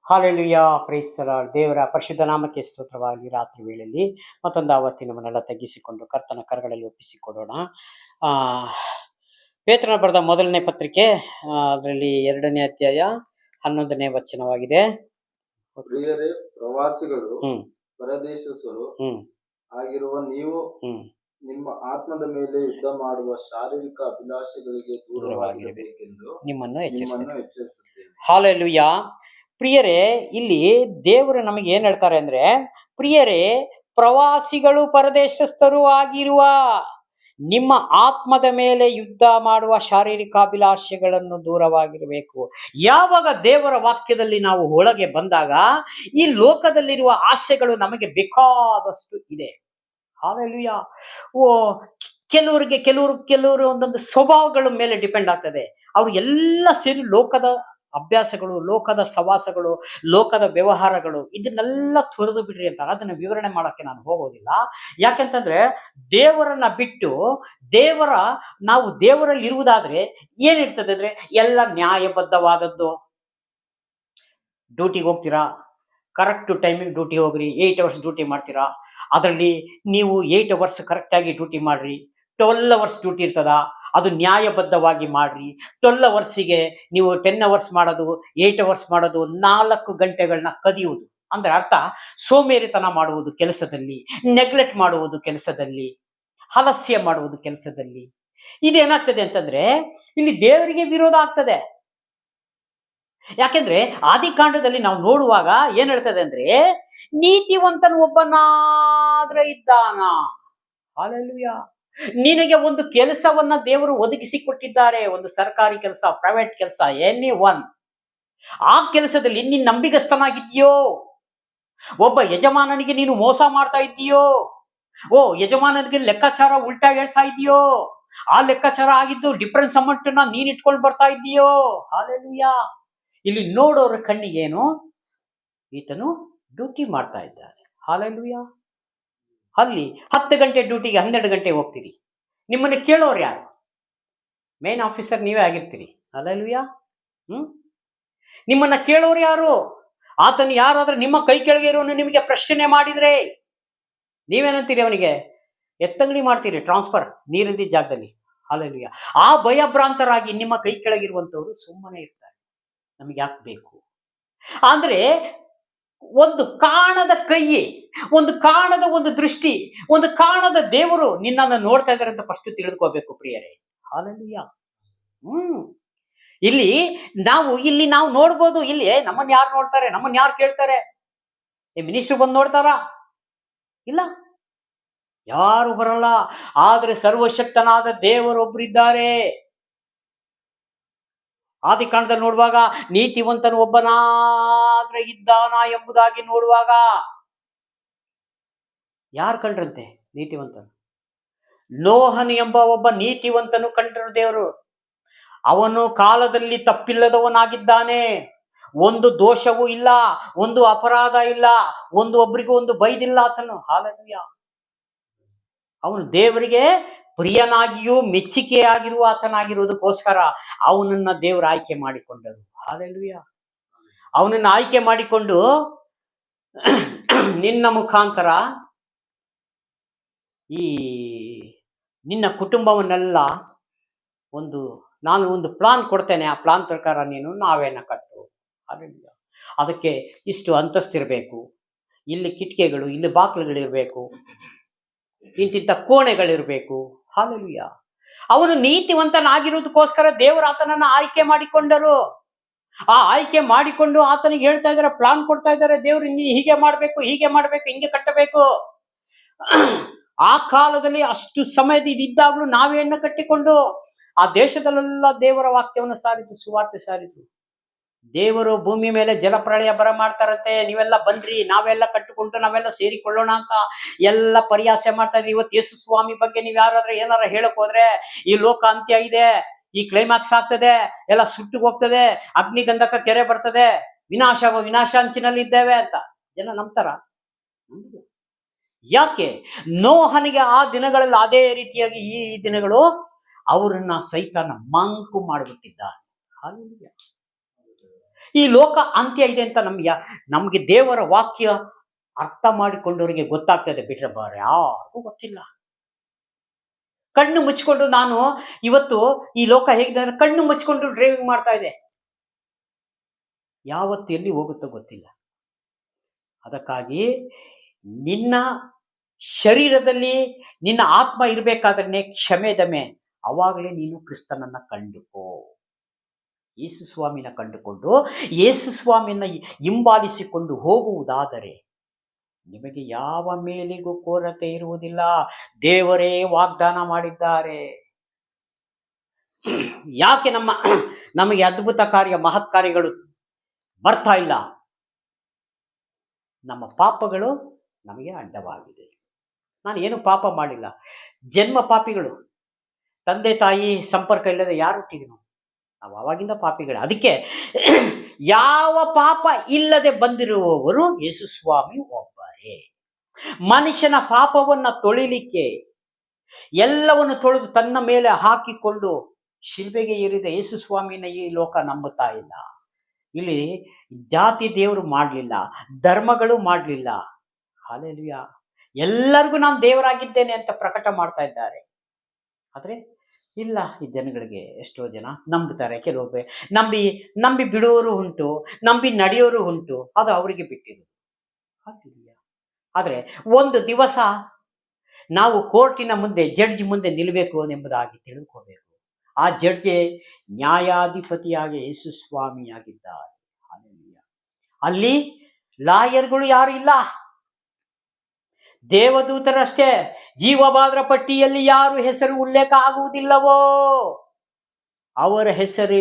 Hallelujah, praise the lord. ದೇವರ ಪರಿಶುದ್ಧ ನಾಮಕ್ಕೆ ಸ್ತೋತ್ರವಾಗಿ. ರಾತ್ರಿ ವೇಳೆಯಲ್ಲಿ ಮತ್ತೊಂದು ಆವರ್ತಿ ನಮ್ಮನ್ನೆಲ್ಲ ತಗ್ಗಿಸಿಕೊಂಡು ಕರ್ತನ ಕರಗಳಲ್ಲಿ ಒಪ್ಪಿಸಿಕೊಡೋಣ. ಆ ಪೇತ್ರನ ಬರೆದ ಮೊದಲನೇ ಪತ್ರಿಕೆ, ಅದರಲ್ಲಿ 2ನೇ ಅಧ್ಯಾಯ 11ನೇ ವಚನವಾಗಿದೆ. ಪ್ರಿಯರೇ, ಪ್ರವಾಸಿಗಳು ಹ್ಮ್ ಪರದೇಶಿಸರು ಹ್ಮ್ ಆಗಿರುವ ನೀವು ಹ್ಮ್ ನಿಮ್ಮ ಆತ್ಮದ ಮೇಲೆ ಯುದ್ಧ ಮಾಡುವ ಶಾರೀರಿಕ ಅಭಿಲಾಷೆಗಳಿಗೆ ದೂರವಾಗಿರಬೇಕೆಂದು ನಿಮ್ಮನ್ನು ಎಚ್ಚರಿಸುತ್ತೇನೆ. ಹಾಲೆಲುಯಾ. ಪ್ರಿಯರೇ, ಇಲ್ಲಿ ದೇವರು ನಮಗೆ ಏನ್ ಹೇಳ್ತಾರೆ ಅಂದ್ರೆ, ಪ್ರಿಯರೇ, ಪ್ರವಾಸಿಗಳು ಪರದೇಶಸ್ಥರು ಆಗಿರುವ ನಿಮ್ಮ ಆತ್ಮದ ಮೇಲೆ ಯುದ್ಧ ಮಾಡುವ ಶಾರೀರಿಕ ಅಭಿಲಾಷೆಗಳನ್ನು ದೂರವಾಗಿರಬೇಕು. ಯಾವಾಗ ದೇವರ ವಾಕ್ಯದಲ್ಲಿ ನಾವು ಒಳಗೆ ಬಂದಾಗ ಈ ಲೋಕದಲ್ಲಿರುವ ಆಸೆಗಳು ನಮಗೆ ಬೇಕಾದಷ್ಟು ಇದೆ. ಹಾಲೆಲುಯಾ. ಕೆಲವರು ಒಂದೊಂದು ಸ್ವಭಾವಗಳ ಮೇಲೆ ಡಿಪೆಂಡ್ ಆಗ್ತದೆ. ಅವ್ರು ಎಲ್ಲ ಸೇರಿ ಲೋಕದ ಅಭ್ಯಾಸಗಳು, ಲೋಕದ ಸವಾಸಗಳು, ಲೋಕದ ವ್ಯವಹಾರಗಳು, ಇದನ್ನೆಲ್ಲ ತೊರೆದು ಬಿಡ್ರಿ ಅಂತಾರೆ. ಅದನ್ನ ವಿವರಣೆ ಮಾಡಕ್ಕೆ ನಾನು ಹೋಗೋದಿಲ್ಲ. ಯಾಕೆಂತಂದ್ರೆ ದೇವರನ್ನ ಬಿಟ್ಟು ನಾವು ದೇವರಲ್ಲಿ ಇರುವುದಾದ್ರೆ ಏನಿರ್ತದೆ ಅಂದ್ರೆ ಎಲ್ಲ ನ್ಯಾಯಬದ್ಧವಾದದ್ದು. ಡ್ಯೂಟಿಗೆ ಹೋಗ್ತೀರಾ, ಕರೆಕ್ಟ್ ಟೈಮಿಗೆ ಡ್ಯೂಟಿ ಹೋಗ್ರಿ. 8 ಅವರ್ಸ್ ಡ್ಯೂಟಿ ಮಾಡ್ತೀರಾ, ಅದರಲ್ಲಿ ನೀವು 8 ಅವರ್ಸ್ ಕರೆಕ್ಟಾಗಿ ಡ್ಯೂಟಿ ಮಾಡ್ರಿ. 12 ಅವರ್ಸ್ ಡ್ಯೂಟಿ ಇರ್ತದ, ಅದು ನ್ಯಾಯಬದ್ಧವಾಗಿ ಮಾಡ್ರಿ. 12 ಅವರ್ಸಿಗೆ ನೀವು 10 ಅವರ್ಸ್ ಮಾಡೋದು, 8 ಅವರ್ಸ್ ಮಾಡೋದು, 4 ಗಂಟೆಗಳನ್ನ ಕದಿಯುವುದು. ಅಂದ್ರೆ ಅರ್ಥ, ಸೋಮೇರಿತನ ಮಾಡುವುದು ಕೆಲಸದಲ್ಲಿ, ನೆಗ್ಲೆಕ್ಟ್ ಮಾಡುವುದು ಕೆಲಸದಲ್ಲಿ, ಆಲಸ್ಯ ಮಾಡುವುದು ಕೆಲಸದಲ್ಲಿ. ಇದೇನಾಗ್ತದೆ ಅಂತಂದ್ರೆ ಇಲ್ಲಿ ದೇವರಿಗೆ ವಿರೋಧ ಆಗ್ತದೆ. ಯಾಕೆಂದ್ರೆ ಆದಿಕಾಂಡದಲ್ಲಿ ನಾವು ನೋಡುವಾಗ ಏನ್ ಹೇಳ್ತದೆ ಅಂದ್ರೆ, ನೀತಿವಂತನು ಒಬ್ಬನಾದ್ರೆ ಇದ್ದಾನ. ಹಾಲೆಲೂಯಾ. ನಿನಗೆ ಒಂದು ಕೆಲಸವನ್ನ ದೇವರು ಒದಗಿಸಿ ಕೊಟ್ಟಿದ್ದಾರೆ, ಒಂದು ಸರ್ಕಾರಿ ಕೆಲಸ, ಪ್ರೈವೇಟ್ ಕೆಲಸ, ಎನಿ ಒನ್. ಆ ಕೆಲಸದಲ್ಲಿ ನೀನು ನಂಬಿಗಸ್ತನಾಗಿದ್ದೀಯೋ? ಒಬ್ಬ ಯಜಮಾನನಿಗೆ ನೀನು ಮೋಸ ಮಾಡ್ತಾ ಇದ್ದೀಯೋ? ಯಜಮಾನನಿಗೆ ಲೆಕ್ಕಾಚಾರ ಉಲ್ಟಾ ಹೇಳ್ತಾ ಇದೆಯೋ? ಆ ಲೆಕ್ಕಾಚಾರ ಆಗಿದ್ದು ಡಿಫರೆನ್ಸ್ ಅಮೌಂಟ್ ನೀನ್ ಇಟ್ಕೊಂಡು ಬರ್ತಾ ಇದ್ದೀಯೋ? ಹಾಲೆಲೂಯಾ. ಇಲ್ಲಿ ನೋಡೋರ ಕಣ್ಣಿಗೇನು, ಈತನು ಡ್ಯೂಟಿ ಮಾಡ್ತಾ ಇದ್ದಾನೆ. ಹಾಲೆಲೂಯಾ. ಅಲ್ಲಿ 10 ಗಂಟೆ ಡ್ಯೂಟಿಗೆ 12 ಗಂಟೆ ಹೋಗ್ತೀರಿ. ನಿಮ್ಮನ್ನ ಕೇಳೋರು ಯಾರು? ಮೇನ್ ಆಫೀಸರ್ ನೀವೇ ಆಗಿರ್ತೀರಿ. ಹಾಲೆಲೂಯಾ. ನಿಮ್ಮನ್ನ ಕೇಳೋರು ಯಾರು? ಆತನು ಯಾರಾದ್ರೂ ನಿಮ್ಮ ಕೈ ಕೆಳಗೆ ಇರೋನು ನಿಮಗೆ ಪ್ರಶ್ನೆ ಮಾಡಿದ್ರೆ ನೀವೇನಂತೀರಿ? ಅವನಿಗೆ ಎತ್ತಂಗಡಿ ಮಾಡ್ತೀರಿ, ಟ್ರಾನ್ಸ್ಫರ್, ನೀರಿಲ್ದಿದ್ದ ಜಾಗದಲ್ಲಿ. ಹಾಲೆಲೂಯಾ. ಆ ಭಯಭ್ರಾಂತರಾಗಿ ನಿಮ್ಮ ಕೈ ಕೆಳಗಿರುವಂತವ್ರು ಸುಮ್ಮನೆ ಇರ್ತಾರೆ. ನಮಗೆ ಯಾಕೆ ಬೇಕು ಅಂದ್ರೆ, ಒಂದು ಕಾಣದ ಕೈ, ಒಂದು ಕಾಣದ ಒಂದು ದೃಷ್ಟಿ, ಒಂದು ಕಾಣದ ದೇವರು ನಿನ್ನನ್ನು ನೋಡ್ತಾ ಇದ್ದಾರೆ ಅಂತ ಫಸ್ಟ್ ತಿಳಿದುಕೋಬೇಕು ಪ್ರಿಯರೇ. ಹಾಲೆಲೂಯಾ. ಇಲ್ಲಿ ನಾವು ನೋಡ್ಬೋದು. ಇಲ್ಲಿ ನಮ್ಮನ್ನ ಯಾರು ನೋಡ್ತಾರೆ? ನಮ್ಮನ್ನ ಯಾರು ಕೇಳ್ತಾರೆ? ಮಿನಿಸ್ಟರ್ ಬಂದು ನೋಡ್ತಾರ? ಇಲ್ಲ, ಯಾರು ಬರಲ್ಲ. ಆದ್ರೆ ಸರ್ವಶಕ್ತನಾದ ದೇವರೊಬ್ಬರಿದ್ದಾರೆ. ಆದಿಕಾಂಡದಲ್ಲಿ ನೋಡುವಾಗ ನೀತಿವಂತನು ಒಬ್ಬನಾದ್ರೆ ಇದ್ದಾನ ಎಂಬುದಾಗಿ ನೋಡುವಾಗ ಯಾರು ಕಂಡ್ರಂತೆ ನೀತಿವಂತನು? ನೋಹನು ಎಂಬ ಒಬ್ಬ ನೀತಿವಂತನು ಕಂಡರು ದೇವರು. ಅವನು ಕಾಲದಲ್ಲಿ ತಪ್ಪಿಲ್ಲದವನಾಗಿದ್ದಾನೆ. ಒಂದು ದೋಷವೂ ಇಲ್ಲ, ಒಂದು ಅಪರಾಧ ಇಲ್ಲ, ಒಬ್ರಿಗೂ ಒಂದು ಬೈದಿಲ್ಲ ಆತನು. ಹಾಲೆಲೂಯಾ. ಅವನು ದೇವರಿಗೆ ಪ್ರಿಯನಾಗಿಯೂ ಮೆಚ್ಚುಗೆಯಾಗಿರುವ ಆತನಾಗಿರುವುದಕ್ಕೋಸ್ಕರ ಅವನನ್ನ ದೇವರು ಆಯ್ಕೆ ಮಾಡಿಕೊಂಡರು. ಹಾಲೆಲೂಯಾ. ಅವನನ್ನ ಆಯ್ಕೆ ಮಾಡಿಕೊಂಡು ನಿನ್ನ ಮುಖಾಂತರ ಈ ನಿನ್ನ ಕುಟುಂಬವನ್ನೆಲ್ಲ ನಾನು ಒಂದು ಪ್ಲಾನ್ ಕೊಡ್ತೇನೆ. ಆ ಪ್ಲಾನ್ ಪ್ರಕಾರ ನೀನು ನಾವೇನ ಕಟ್ಟು. ಹಾಲೆಲೂಯಾ. ಅದಕ್ಕೆ ಇಷ್ಟು ಅಂತಸ್ತಿರ್ಬೇಕು, ಇಲ್ಲಿ ಕಿಟಕಿಗಳು, ಇಲ್ಲಿ ಬಾಗಿಲುಗಳಿರ್ಬೇಕು, ಇಂತಿಂತ ಕೋಣೆಗಳಿರ್ಬೇಕು. ಹಾಲೆಲೂಯಾ. ಅವನು ನೀತಿವಂತನಾಗಿರುವುದಕ್ಕೋಸ್ಕರ ದೇವರು ಆತನನ್ನ ಆಯ್ಕೆ ಮಾಡಿಕೊಂಡರು. ಆ ಆಯ್ಕೆ ಮಾಡಿಕೊಂಡು ಆತನಿಗೆ ಹೇಳ್ತಾ ಇದ್ದಾರೆ, ಪ್ಲಾನ್ ಕೊಡ್ತಾ ಇದ್ದಾರೆ. ದೇವರು ನೀನು ಹೀಗೆ ಮಾಡ್ಬೇಕು, ಹೀಗೆ ಮಾಡ್ಬೇಕು, ಹಿಂಗೆ ಕಟ್ಟಬೇಕು. ಆ ಕಾಲದಲ್ಲಿ ಅಷ್ಟು ಸಮಯದ ಇದ್ದಾಗಲೂ ನಾವೇನ ಕಟ್ಟಿಕೊಂಡು ಆ ದೇಶದಲ್ಲೆಲ್ಲ ದೇವರ ವಾಕ್ಯವನ್ನು ಸಾರಿದ್ರು, ಸುವಾರ್ತೆ ಸಾರಿದ್ರು. ದೇವರು ಭೂಮಿ ಮೇಲೆ ಜಲಪ್ರಳಯ ಬರ ಮಾಡ್ತಾರಂತೆ, ನೀವೆಲ್ಲ ಬನ್ರಿ, ನಾವೆಲ್ಲ ಕಟ್ಟಿಕೊಂಡು ನಾವೆಲ್ಲ ಸೇರಿಕೊಳ್ಳೋಣ ಅಂತ ಎಲ್ಲ ಪರಿಹಾಸ ಮಾಡ್ತಾ ಇದ್ರಿ. ಇವತ್ತು ಯೇಸು ಸ್ವಾಮಿ ಬಗ್ಗೆ ನೀವು ಯಾರಾದ್ರೂ ಏನಾರ ಹೇಳಕ್ ಹೋದ್ರೆ, ಈ ಲೋಕ ಅಂತ್ಯ ಇದೆ, ಈ ಕ್ಲೈಮ್ಯಾಕ್ಸ್ ಆಗ್ತದೆ, ಎಲ್ಲ ಸುಟ್ಟು ಹೋಗ್ತದೆ, ಅಗ್ನಿಗಂಧಕ ಕೆರೆ ಬರ್ತದೆ, ವಿನಾಶ ಅಂಚಿನಲ್ಲಿ ಇದ್ದೇವೆ ಅಂತ ಜನ ನಂಬ್ತಾರ? ಯಾಕೆ? ನೋಹನಿಗೆ ಆ ದಿನಗಳಲ್ಲಿ ಅದೇ ರೀತಿಯಾಗಿ ಈ ದಿನಗಳು ಅವರನ್ನ ಸೈತಾನ ಮಂಕು ಮಾಡಿಬಿಟ್ಟಿದ್ದಾನೆ. ಹಾಲೆಲೂಯಾ. ಈ ಲೋಕ ಅಂತ್ಯ ಇದೆ ಅಂತ ನಮ್ಗೆ ದೇವರ ವಾಕ್ಯ ಅರ್ಥ ಮಾಡಿಕೊಂಡವರಿಗೆ ಗೊತ್ತಾಗ್ತದೆ, ಬಿಟ್ರೆ ಯಾರಿಗೂ ಗೊತ್ತಿಲ್ಲ. ಕಣ್ಣು ಮುಚ್ಚಿಕೊಂಡು ನಾನು ಇವತ್ತು ಈ ಲೋಕ ಹೇಗಿದೆ ಅಂದ್ರೆ ಕಣ್ಣು ಮುಚ್ಚಿಕೊಂಡು ಡ್ರೈವಿಂಗ್ ಮಾಡ್ತಾ ಇದೆ. ಯಾವತ್ತು ಎಲ್ಲಿ ಹೋಗುತ್ತೋ ಗೊತ್ತಿಲ್ಲ. ಅದಕ್ಕಾಗಿ ನಿನ್ನ ಶರೀರದಲ್ಲಿ ನಿನ್ನ ಆತ್ಮ ಇರಬೇಕಾದ್ರೆ ಕ್ಷಮೆ ದಮೆ, ಅವಾಗಲೇ ನೀನು ಕ್ರಿಸ್ತನನ್ನ ಕಂಡುಕೋ. ಯೇಸು ಸ್ವಾಮಿನ ಕಂಡುಕೊಂಡು ಯೇಸು ಸ್ವಾಮಿಯನ್ನ ಹಿಂಬಾಲಿಸಿಕೊಂಡು ಹೋಗುವುದಾದರೆ ನಿಮಗೆ ಯಾವ ಮೇಲಿಗೂ ಕೊರತೆ ಇರುವುದಿಲ್ಲ. ದೇವರೇ ವಾಗ್ದಾನ ಮಾಡಿದ್ದಾರೆ. ಯಾಕೆ ನಮಗೆ ಅದ್ಭುತ ಕಾರ್ಯ ಮಹತ್ ಕಾರ್ಯಗಳು ಬರ್ತಾ ಇಲ್ಲ? ನಮ್ಮ ಪಾಪಗಳು ನಮಗೆ ಅಡ್ಡವಾಗಿದೆ. ನಾನು ಏನು ಪಾಪ ಮಾಡಿಲ್ಲ, ಜನ್ಮ ಪಾಪಿಗಳು. ತಂದೆ ತಾಯಿ ಸಂಪರ್ಕ ಇಲ್ಲದೆ ಯಾರು ಹುಟ್ಟಿದನು? ನಾವು ಆವಾಗಿಂದ ಪಾಪಿಗಳು. ಅದಕ್ಕೆ ಯಾವ ಪಾಪ ಇಲ್ಲದೆ ಬಂದಿರುವವರು ಯೇಸು ಸ್ವಾಮಿ ಒಬ್ಬರೇ. ಮನುಷ್ಯನ ಪಾಪವನ್ನ ತೊಳಿಲಿಕ್ಕೆ ಎಲ್ಲವನ್ನು ತೊಳೆದು ತನ್ನ ಮೇಲೆ ಹಾಕಿಕೊಂಡು ಶಿಲ್ಬೆಗೆ ಏರಿದ ಯೇಸು ಸ್ವಾಮಿನ ಈ ಲೋಕ ನಂಬುತ್ತಾ ಇಲ್ಲ. ಇಲ್ಲಿ ಜಾತಿ ದೇವರು ಮಾಡಲಿಲ್ಲ, ಧರ್ಮಗಳು ಮಾಡಲಿಲ್ಲ. ಹಲ್ಲೆಲೂಯಾ. ಎಲ್ಲರಿಗೂ ನಾನು ದೇವರಾಗಿದ್ದೇನೆ ಅಂತ ಪ್ರಕಟ ಮಾಡ್ತಾ ಇದ್ದಾರೆ. ಆದ್ರೆ ಇಲ್ಲ, ಈ ಜನಗಳಿಗೆ ಎಷ್ಟೋ ಜನ ನಂಬುತ್ತಾರೆ. ಕೆಲವೊಬ್ಬ ನಂಬಿ ಬಿಡುವವರು ಉಂಟು, ನಂಬಿ ನಡೆಯೋರು ಉಂಟು. ಅದು ಅವರಿಗೆ ಬಿಟ್ಟಿರೋದು. ಆದ್ರೆ ಒಂದು ದಿವಸ ನಾವು ಕೋರ್ಟಿನ ಮುಂದೆ, ಜಡ್ಜ್ ಮುಂದೆ ನಿಲ್ಲಬೇಕು ಎಂಬುದಾಗಿ ತಿಳ್ಕೋಬೇಕು. ಆ ಜಡ್ಜೆ ನ್ಯಾಯಾಧಿಪತಿಯಾಗಿ ಯೇಸು ಸ್ವಾಮಿಯಾಗಿದ್ದಾರೆ. ಅಲ್ಲಿ ಲಾಯರ್ಗಳು ಯಾರು ಇಲ್ಲ, ದೇವದೂತರಷ್ಟೇ. ಜೀವಬಾದ್ರ ಪಟ್ಟಿಯಲ್ಲಿ ಯಾರು ಹೆಸರು ಉಲ್ಲೇಖ ಆಗುವುದಿಲ್ಲವೋ ಅವರ ಹೆಸರು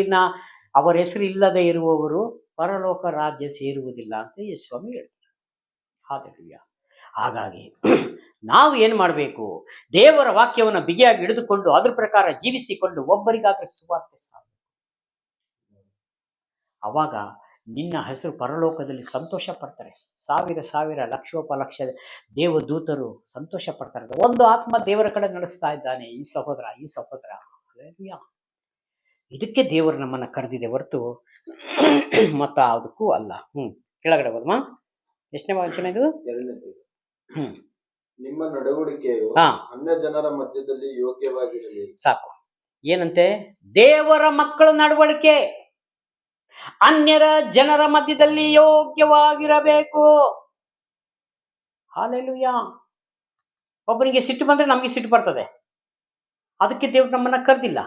ಇಲ್ಲದೆ ಇರುವವರು ಪರಲೋಕ ರಾಜ್ಯ ಸೇರುವುದಿಲ್ಲ ಅಂತ ಯೇಸು ಸ್ವಾಮಿ ಹೇಳ್ತಾರೆ. ಹಲ್ಲೆಲೂಯಾ. ಹಾಗಾಗಿ ನಾವು ಏನು ಮಾಡಬೇಕು? ದೇವರ ವಾಕ್ಯವನ್ನು ಬಿಗಿಯಾಗಿ ಹಿಡಿದುಕೊಂಡು ಅದ್ರ ಪ್ರಕಾರ ಜೀವಿಸಿಕೊಂಡು ಒಬ್ಬರಿಗಾದ್ರೆ ಸುವಾರ್ತೆ ಸಾಕು. ಅವಾಗ ನಿನ್ನ ಹೆಸರು ಪರಲೋಕದಲ್ಲಿ ಸಂತೋಷ ಪಡ್ತಾರೆ. ಸಾವಿರ ಲಕ್ಷೋಪಲಕ್ಷ ದೇವದೂತರು ಸಂತೋಷ ಪಡ್ತಾರೆ. ಒಂದು ಆತ್ಮ ದೇವರ ಕಡೆ ನಡೆಸ್ತಾ ಇದ್ದಾನೆ ಈ ಸಹೋದರ. ಹಲ್ಲೆಲೂಯಾ. ಇದಕ್ಕೆ ದೇವರು ನಮ್ಮನ್ನ ಕರೆದಿದೆ ಹೊರತು ಮತ್ತ ಅದಕ್ಕೂ ಅಲ್ಲ. ಕೆಳಗಡೆ ಹೋದಮ್ಮ. ಎಷ್ಟನೇ ವಚನ ಇದು? ನಿಮ್ಮ ನಡವಳಿಕೆಯು ಅನ್ಯ ಜನರ ಮಧ್ಯದಲ್ಲಿ ಯೋಗ್ಯವಾಗಿರಲಿ. ಸಾಕು. ಏನಂತೆ? ದೇವರ ಮಕ್ಕಳ ನಡವಳಿಕೆ ಅನ್ಯರ ಜನರ ಮಧ್ಯದಲ್ಲಿ ಯೋಗ್ಯವಾಗಿರಬೇಕು. ಹಲ್ಲೆಲೂಯಾ. ಒಬ್ಬನಿಗೆ ಸಿಟ್ಟು ಬಂದ್ರೆ ನಮಗೆ ಸಿಟ್ಟು ಬರ್ತದೆ. ಅದಕ್ಕೆ ದೇವ್ರು ನಮ್ಮನ್ನ ಕರೆದಿಲ್ಲ.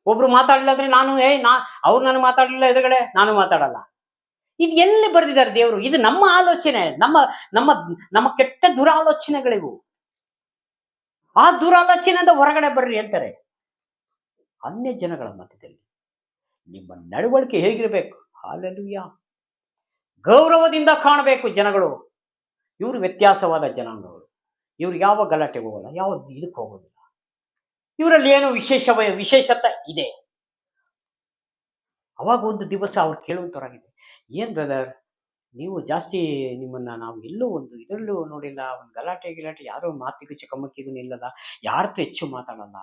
ಒಬ್ರು ಮಾತಾಡಲಿಲ್ಲ ಅಂದ್ರೆ ಅವ್ರು ನಾನು ಮಾತಾಡಲಿಲ್ಲ ಎದುರುಗಡೆ ನಾನು ಮಾತಾಡಲ್ಲ. ಇದು ಎಲ್ಲಿ ಬರೆದಿದ್ದಾರೆ ದೇವರು? ಇದು ನಮ್ಮ ಆಲೋಚನೆ, ನಮ್ಮ ನಮ್ಮ ನಮ್ಮ ಕೆಟ್ಟ ದುರಾಲೋಚನೆಗಳಿವು. ಆ ದುರಾಲೋಚನೆಯಿಂದ ಹೊರಗಡೆ ಬರ್ರಿ ಅಂತಾರೆ. ಅನ್ಯ ಜನಗಳ ಮಧ್ಯದಲ್ಲಿ ನಿಮ್ಮ ನಡವಳಿಕೆ ಹೇಗಿರಬೇಕು? ಹಲ್ಲೆಲೂಯಾ. ಗೌರವದಿಂದ ಕಾಣಬೇಕು ಜನಗಳು. ಇವರು ವ್ಯತ್ಯಾಸವಾದ ಜನಾಂಗಗಳು. ಇವ್ರು ಯಾವ ಗಲಾಟೆಗೆ ಹೋಗಲ್ಲ, ಯಾವ ಇದಕ್ಕೆ ಹೋಗೋದಿಲ್ಲ. ಇವರಲ್ಲಿ ಏನೋ ವಿಶೇಷತೆ ಇದೆ. ಅವಾಗ ಒಂದು ದಿವಸ ಅವ್ರು ಕೇಳುವಂತವರಾಗಿದೆ, ಏನ್ ಬ್ರದರ್ ನೀವು ಜಾಸ್ತಿ ನಿಮ್ಮನ್ನ ನಾವು ಎಲ್ಲೂ ಒಂದು ಇದರಲ್ಲೂ ನೋಡಿಲ್ಲ, ಒಂದು ಗಲಾಟೆ ಯಾರೋ ಮಾತಿಗೂ ಚಿಕ್ಕಮಕ್ಕಿಗೂ ನಿಲ್ಲಲ್ಲ, ಯಾರತ್ತೂ ಹೆಚ್ಚು ಮಾತಾಡಲ್ಲ.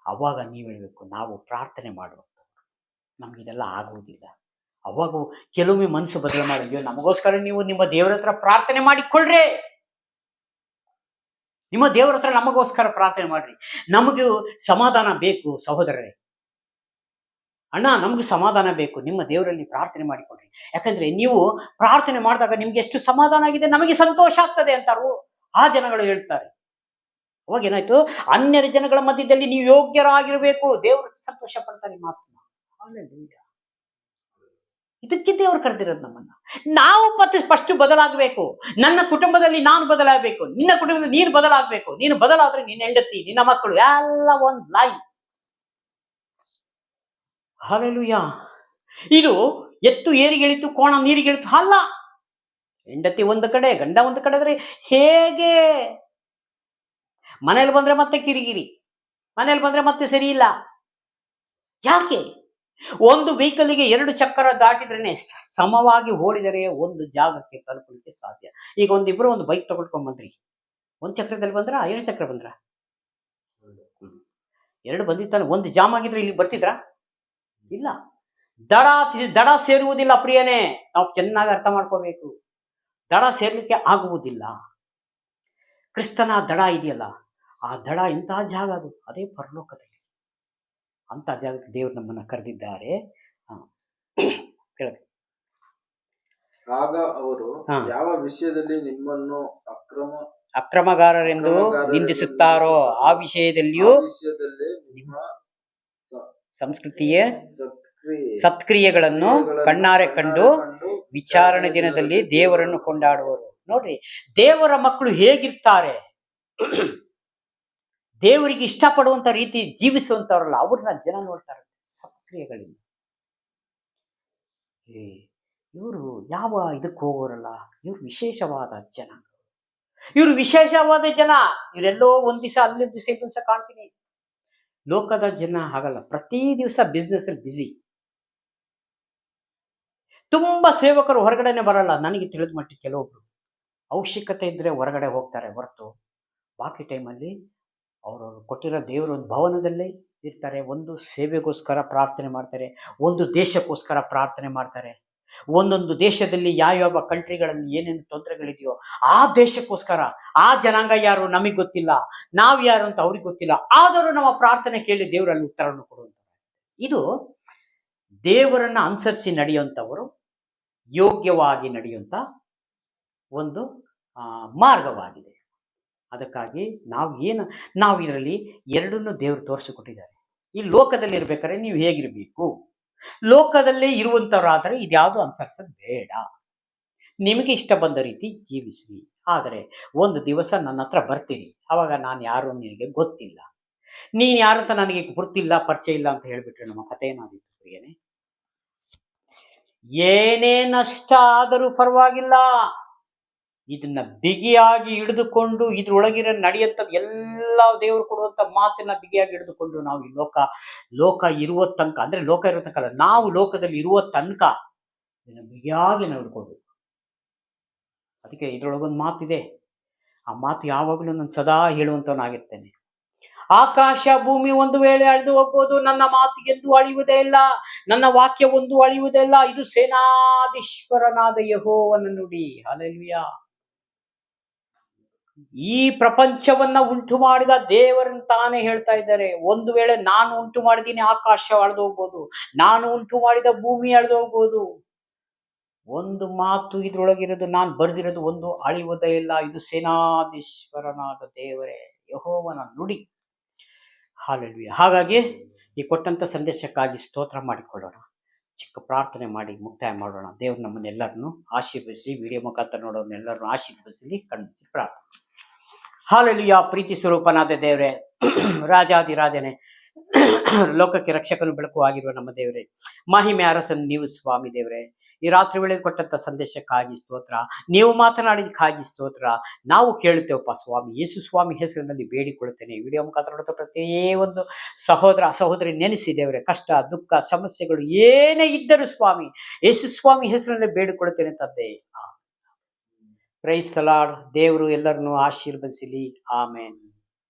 ಅವಾಗ ನೀವು ಹೇಳ್ಬೇಕು, ನಾವು ಪ್ರಾರ್ಥನೆ ಮಾಡುವಂಥವ್ರು, ನಮ್ಗಿದೆಲ್ಲ ಆಗುವುದಿಲ್ಲ. ಅವಾಗ ಕೆಲವೊಮ್ಮೆ ಮನಸ್ಸು ಬದಲು ಮಾಡಿದ್ಯೋ, ನಮಗೋಸ್ಕರ ನೀವು ನಿಮ್ಮ ದೇವರ ಹತ್ರ ಪ್ರಾರ್ಥನೆ ಮಾಡಿಕೊಳ್ಳ್ರಿ. ನಿಮ್ಮ ದೇವರ ಹತ್ರ ನಮಗೋಸ್ಕರ ಪ್ರಾರ್ಥನೆ ಮಾಡ್ರಿ. ನಮಗೂ ಸಮಾಧಾನ ಬೇಕು ಸಹೋದರರೇ. ಅಣ್ಣ ನಮ್ಗೆ ಸಮಾಧಾನ ಬೇಕು, ನಿಮ್ಮ ದೇವರಲ್ಲಿ ಪ್ರಾರ್ಥನೆ ಮಾಡಿಕೊಡ್ರಿ. ಯಾಕಂದ್ರೆ ನೀವು ಪ್ರಾರ್ಥನೆ ಮಾಡಿದಾಗ ನಿಮ್ಗೆ ಎಷ್ಟು ಸಮಾಧಾನ ಆಗಿದೆ, ನಮಗೆ ಸಂತೋಷ ಆಗ್ತದೆ ಅಂತಾರು ಆ ಜನಗಳು ಹೇಳ್ತಾರೆ. ಅವಾಗ ಏನಾಯ್ತು? ಅನ್ಯರ ಜನಗಳ ಮಧ್ಯದಲ್ಲಿ ನೀವು ಯೋಗ್ಯರಾಗಿರ್ಬೇಕು, ದೇವರು ಸಂತೋಷ ಪಡ್ತಾರೆ ಮಾತನ್ನ. ಇದಕ್ಕೆ ದೇವರು ಕರೆದಿರೋದು ನಮ್ಮನ್ನ. ನಾವು ಫಸ್ಟ್ ಬದಲಾಗಬೇಕು. ನನ್ನ ಕುಟುಂಬದಲ್ಲಿ ನಾನು ಬದಲಾಗಬೇಕು, ನಿನ್ನ ಕುಟುಂಬದಲ್ಲಿ ನೀನು ಬದಲಾಗಬೇಕು. ನೀನು ಬದಲಾದ್ರೆ ನಿನ್ನ ಹೆಂಡತಿ, ನಿನ್ನ ಮಕ್ಕಳು ಎಲ್ಲ ಒಂದು ಲೈನ್. ಹಲ್ಲೆಲೂಯಾ. ಇದು ಎತ್ತು ಏರಿಗೆಳಿತು, ಕೋಣ ನೀರಿಗೆಳಿತು ಅಲ್ಲ. ಹೆಂಡತಿ ಒಂದು ಕಡೆ, ಗಂಡ ಒಂದು ಕಡೆ ಆದ್ರೆ ಹೇಗೆ? ಮನೇಲಿ ಬಂದ್ರೆ ಮತ್ತೆ ಕಿರಿಗಿರಿ, ಮನೇಲಿ ಬಂದ್ರೆ ಮತ್ತೆ ಸರಿ ಇಲ್ಲ. ಯಾಕೆ? ಒಂದು ವೆಹಿಕಲ್ಗೆ 2 ಚಕ್ರ ದಾಟಿದ್ರೇನೆ ಸಮವಾಗಿ ಓಡಿದರೆ ಒಂದು ಜಾಗಕ್ಕೆ ತಲುಪಲಿಕ್ಕೆ ಸಾಧ್ಯ. ಈಗ ಒಂದಿಬ್ರು ಒಂದು ಬೈಕ್ ತಗೊಳ್ಕೊಂಡ್ ಬಂದ್ರಿ, 1 ಚಕ್ರದಲ್ಲಿ ಬಂದ್ರ 2 ಚಕ್ರ ಬಂದ್ರ? 2 ಬಂದಿತ್ತಾನೆ. ಒಂದು ಜಾಮ್ ಆಗಿದ್ರೆ ಇಲ್ಲಿ ಬರ್ತಿದ್ರಾ? ಇಲ್ಲ. ದಡ ಸೇರುವುದಿಲ್ಲ ಪ್ರಿಯನೇ. ನಾವು ಚೆನ್ನಾಗಿ ಅರ್ಥ ಮಾಡ್ಕೋಬೇಕು. ದಡ ಸೇರ್ಲಿಕ್ಕೆ ಆಗುವುದಿಲ್ಲ. ಕ್ರಿಸ್ತನ ದಡ ಇದೆಯಲ್ಲ, ಆ ದಡ ಇಂತಹ ಜಾಗ, ಅದು ಅದೇ ಪರಲೋಕದಲ್ಲಿ. ಅಂತ ಜಾಗಕ್ಕೆ ದೇವರು ನಮ್ಮನ್ನ ಕರೆದಿದ್ದಾರೆ. ಹೇಳಬೇಕು. ಆಗ ಅವರು ಯಾವ ವಿಷಯದಲ್ಲಿ ನಿಮ್ಮನ್ನು ಅಕ್ರಮಗಾರರೆಂದು ನಿಂದಿಸುತ್ತಾರೋ ಆ ವಿಷಯದಲ್ಲಿಯೂ ನಿಮ್ಮ ಸಂಸ್ಕೃತಿಯ ಸತ್ಕ್ರಿಯೆಗಳನ್ನು ಕಣ್ಣಾರೆ ಕಂಡು ವಿಚಾರಣೆ ದಿನದಲ್ಲಿ ದೇವರನ್ನು ಕೊಂಡಾಡುವರು. ನೋಡ್ರಿ, ದೇವರ ಮಕ್ಕಳು ಹೇಗಿರ್ತಾರೆ, ದೇವರಿಗೆ ಇಷ್ಟಪಡುವಂತ ರೀತಿ ಜೀವಿಸುವಂತವ್ರಲ್ಲ, ಅವ್ರನ್ನ ಜನ ನೋಡ್ತಾರೆ ಸತ್ಕ್ರಿಯೆಗಳಿಂದ. ಇವರು ಯಾವ ಇದಕ್ಕೆ ಹೋಗೋರಲ್ಲ, ಇವ್ರು ವಿಶೇಷವಾದ ಜನ. ಇವರೆಲ್ಲೋ ಒಂದ್ ದಿವಸ ಅಲ್ಲೊಂದ್ ದಿವಸ ಇನ್ನೊಂದ್ ದಿವಸ ಕಾಣ್ತೀನಿ. ಲೋಕದ ಜನ ಹಾಗಲ್ಲ, ಪ್ರತಿ ದಿವಸ ಬಿಸ್ನೆಸ್ ಅಲ್ಲಿ ಬಿಸಿ. ತುಂಬಾ ಸೇವಕರು ಹೊರಗಡೆನೆ ಬರಲ್ಲ. ನನಗೆ ತಿಳಿದ ಮಟ್ಟಿಗೆ ಕೆಲವೊಬ್ರು ಅವಶ್ಯಕತೆ ಇದ್ರೆ ಹೊರಗಡೆ ಹೋಗ್ತಾರೆ ಹೊರತು ಬಾಕಿ ಟೈಮಲ್ಲಿ ಅವರು ಕೊಟ್ಟಿರೋ ದೇವರ ಒಂದು ಭವನದಲ್ಲೇ ಇರ್ತಾರೆ. ಒಂದು ಸೇವೆಗೋಸ್ಕರ ಪ್ರಾರ್ಥನೆ ಮಾಡ್ತಾರೆ, ಒಂದು ದೇಶಕ್ಕೋಸ್ಕರ ಪ್ರಾರ್ಥನೆ ಮಾಡ್ತಾರೆ. ಒಂದೊಂದು ದೇಶದಲ್ಲಿ ಯಾವ ಕಂಟ್ರಿಗಳಲ್ಲಿ ಏನೇನು ತೊಂದರೆಗಳಿದೆಯೋ ಆ ದೇಶಕ್ಕೋಸ್ಕರ, ಆ ಜನಾಂಗ ಯಾರು ನಮಗೆ ಗೊತ್ತಿಲ್ಲ, ನಾವ್ ಯಾರು ಅಂತ ಅವ್ರಿಗೆ ಗೊತ್ತಿಲ್ಲ, ಆದರೂ ನಮ್ಮ ಪ್ರಾರ್ಥನೆ ಕೇಳಿ ದೇವರಲ್ಲಿ ಉತ್ತರವನ್ನು ಕೊಡುವಂತ. ಇದು ದೇವರನ್ನ ಅನುಸರಿಸಿ ನಡೆಯುವಂಥವರು ಯೋಗ್ಯವಾಗಿ ನಡೆಯುವಂತ ಒಂದು ಮಾರ್ಗವಾಗಿದೆ. ಅದಕ್ಕಾಗಿ ನಾವು ಇದರಲ್ಲಿ ಎರಡನ್ನೂ ದೇವರು ತೋರಿಸಿಕೊಟ್ಟಿದ್ದಾರೆ. ಈ ಲೋಕದಲ್ಲಿ ಇರ್ಬೇಕಾದ್ರೆ ನೀವು ಹೇಗಿರ್ಬೇಕು, ಲೋಕದಲ್ಲೇ ಇರುವಂತವರಾದರೆ ಇದ್ಯಾವುದು ಅನುಸರಿಸೋದು ಬೇಡ. ನಿಮಗೆ ಇಷ್ಟ ಬಂದ ರೀತಿ ಜೀವಿಸಿ. ಆದರೆ ಒಂದು ದಿವಸ ನನ್ನ ಹತ್ರ ಬರ್ತೀರಿ, ಅವಾಗ ನಾನು ಯಾರು ನಿನಗೆ ಗೊತ್ತಿಲ್ಲ, ನೀನ್ ಯಾರಂತ ನನಗೆ ಗುರ್ತಿಲ್ಲ, ಪರಿಚಯ ಇಲ್ಲ ಅಂತ ಹೇಳ್ಬಿಟ್ರೆ ನಮ್ಮ ಕಥೆ ಏನಾಗಿತ್ತು ಪ್ರಿಯನೇ? ಏನೇ ನಷ್ಟ ಆದರೂ ಪರವಾಗಿಲ್ಲ, ಇದನ್ನ ಬಿಗಿಯಾಗಿ ಹಿಡಿದುಕೊಂಡು ಇದ್ರೊಳಗಿರೋ ನಡೆಯುವಂಥದ್ದು ಎಲ್ಲ ದೇವರು ಕೊಡುವಂತ ಮಾತನ್ನ ಬಿಗಿಯಾಗಿ ಹಿಡಿದುಕೊಂಡು ನಾವು ಈ ಲೋಕ ಇರುವ ತನಕ, ಅಂದ್ರೆ ಲೋಕ ಇರೋ ತನಕ ಅಲ್ಲ, ನಾವು ಲೋಕದಲ್ಲಿ ಇರುವ ತನಕ ಇದನ್ನ ಬಿಗಿಯಾಗಿ ನೋಡ್ಕೊಳ್ಬೇಕು. ಅದಕ್ಕೆ ಇದ್ರೊಳಗೊಂದು ಮಾತಿದೆ, ಆ ಮಾತು ಯಾವಾಗಲೂ ನಾನು ಸದಾ ಹೇಳುವಂತವನಾಗಿರ್ತೇನೆ. ಆಕಾಶ ಭೂಮಿ ಒಂದು ವೇಳೆ ಅಳಿದು ಹೋಗ್ಬೋದು, ನನ್ನ ಮಾತಿಗೆಂದು ಅಳಿಯುವುದೇ ಇಲ್ಲ, ನನ್ನ ವಾಕ್ಯ ಒಂದು ಅಳಿಯುವುದೇ ಇಲ್ಲ. ಇದು ಸೇನಾಧೀಶ್ವರನಾದ ಯೆಹೋವನ ನುಡಿ. ಹಲ್ಲೆಲೂಯಾ. ಈ ಪ್ರಪಂಚವನ್ನ ಉಂಟು ಮಾಡಿದ ದೇವರಂತಾನೆ ಹೇಳ್ತಾ ಇದ್ದಾರೆ. ಒಂದು ವೇಳೆ ನಾನು ಉಂಟು ಮಾಡಿದ್ದೀನಿ, ಆಕಾಶ ಅಳೆದು ಹೋಗ್ಬೋದು, ನಾನು ಉಂಟು ಮಾಡಿದ ಭೂಮಿ ಅಳೆದು ಹೋಗ್ಬೋದು. ಒಂದು ಮಾತು ಇದ್ರೊಳಗಿರೋದು, ನಾನು ಬರೆದಿರೋದು ಒಂದು ಅಳಿಯುವುದೇ ಇಲ್ಲ. ಇದು ಸೇನಾಧೀಶ್ವರನಾದ ದೇವರೇ ಯೆಹೋವನ ನುಡಿ. ಹಲ್ಲೆಲೂಯಾ. ಹಾಗಾಗಿ ಈ ಕೊಟ್ಟಂತ ಸಂದೇಶಕ್ಕಾಗಿ ಸ್ತೋತ್ರ ಮಾಡಿಕೊಳ್ಳೋಣ. ಚಿಕ್ಕ ಪ್ರಾರ್ಥನೆ ಮಾಡಿ ಮುಕ್ತಾಯ ಮಾಡೋಣ. ದೇವ್ರು ನಮ್ಮನ್ನೆಲ್ಲರನ್ನು ಆಶೀರ್ವದಿಸಲಿ. ವಿಡಿಯೋ ಮುಖಾಂತರ ನೋಡೋರ್ನೆಲ್ಲರನ್ನು ಆಶೀರ್ವದಿಸಲಿ. ಕಣ್ಣು ಪ್ರಾರ್ಥನೆ. ಹಲ್ಲೆಲೂಯಾ. ಪ್ರೀತಿ ಸ್ವರೂಪನಾದ ದೇವರೇ, ರಾಜಾದಿರಾಜನೇ, ಲೋಕಕ್ಕೆ ರಕ್ಷಕನು ಬೆಳಕು ಆಗಿರುವ ನಮ್ಮ ದೇವರೇ, ಮಹಿಮೆ ಅರಸನು ನೀವು ಸ್ವಾಮಿ ದೇವರೇ. ಈ ರಾತ್ರಿ ವೇಳೆ ಕೊಟ್ಟಂತ ಸಂದೇಶಕ್ಕಾಗಿ ಸ್ತೋತ್ರ, ನೀವು ಮಾತನಾಡಿದಕ್ಕಾಗಿ ಸ್ತೋತ್ರ. ನಾವು ಕೇಳುತ್ತೇವಪ್ಪ ಸ್ವಾಮಿ, ಯೇಸು ಸ್ವಾಮಿ ಹೆಸರಿನಲ್ಲಿ ಬೇಡಿಕೊಳ್ಳುತ್ತೇನೆ. ವಿಡಿಯೋ ಮುಖಾಂತರ ನೋಡುತ್ತಾ ಪ್ರತಿಯೊಂದು ಸಹೋದರ ಸಹೋದರಿ ನೆನೆಸಿ ದೇವರೇ, ಕಷ್ಟ ದುಃಖ ಸಮಸ್ಯೆಗಳು ಏನೇ ಇದ್ದರೂ ಸ್ವಾಮಿ, ಯೇಸು ಸ್ವಾಮಿ ಹೆಸರಿನಲ್ಲಿ ಬೇಡಿಕೊಳ್ಳುತ್ತೇನೆ ತಂದೆ. Praise the lord. ದೇವರು ಎಲ್ಲರನ್ನು ಆಶೀರ್ವದಿಸಲಿ. ಆಮೇನ್.